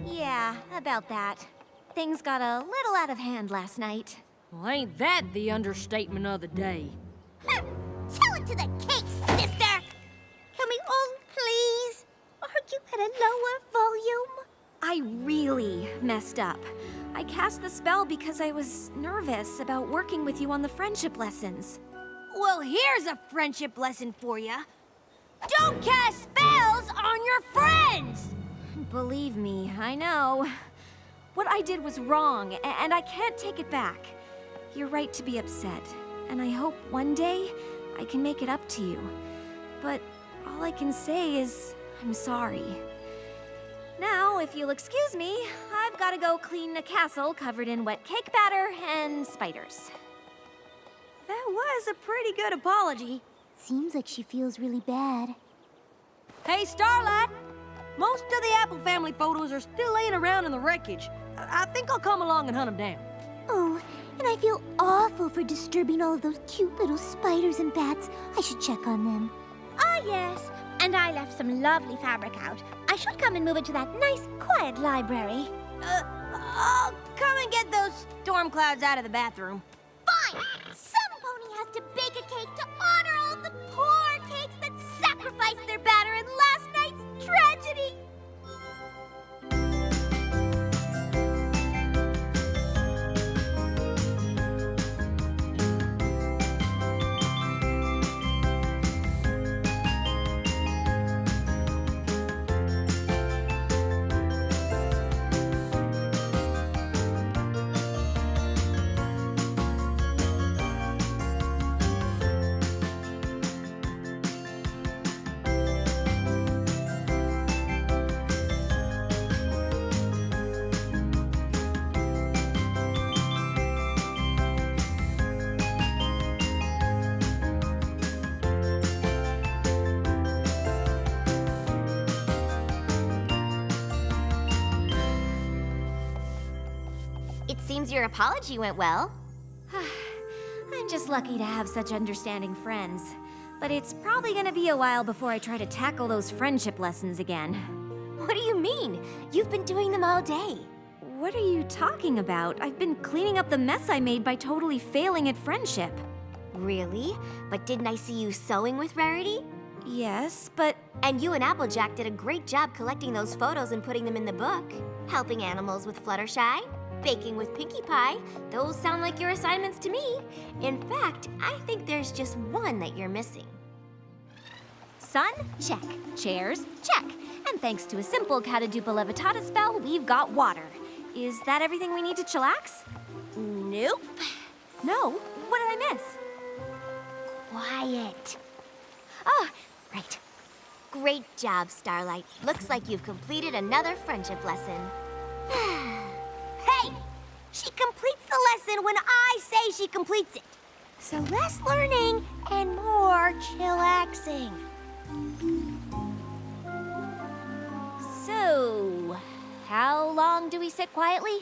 Yeah, about that. Things got a little out of hand last night. Well, ain't that the understatement of the day? Tell it to the cake, sister! Can we all please argue at a lower volume? I really messed up. I cast the spell because I was nervous about working with you on the friendship lessons. Well, here's a friendship lesson for you. Don't cast spells on your friends! Believe me, I know. What I did was wrong, and I can't take it back. You're right to be upset, and I hope one day I can make it up to you. But all I can say is I'm sorry. Now, if you'll excuse me, I've got to go clean a castle covered in wet cake batter and spiders. That was a pretty good apology. Seems like she feels really bad. Hey, Starlight! Most of the Apple family photos are still laying around in the wreckage. I think I'll come along and hunt them down. Oh, and I feel awful for disturbing all of those cute little spiders and bats. I should check on them. Ah, yes. And I left some lovely fabric out. I should come and move it to that nice, quiet library. I'll come and get those storm clouds out of the bathroom. Fine! Some pony has to bake a cake to honor all of the poor cakes that sacrificed their batter in last night's tragedy. Seems your apology went well. I'm just lucky to have such understanding friends. But it's probably gonna be a while before I try to tackle those friendship lessons again. What do you mean? You've been doing them all day. What are you talking about? I've been cleaning up the mess I made by totally failing at friendship. Really? But didn't I see you sewing with Rarity? Yes, but... And you and Applejack did a great job collecting those photos and putting them in the book. Helping animals with Fluttershy. Baking with Pinkie Pie. Those sound like your assignments to me. In fact, I think there's just one that you're missing. Sun, check. Chairs, check. And thanks to a simple Catadupa Levitata spell, we've got water. Is that everything we need to chillax? Nope. No? What did I miss? Quiet. Oh, right. Great job, Starlight. Looks like you've completed another friendship lesson. Hey! She completes the lesson when I say she completes it. So less learning and more chillaxing. So, how long do we sit quietly?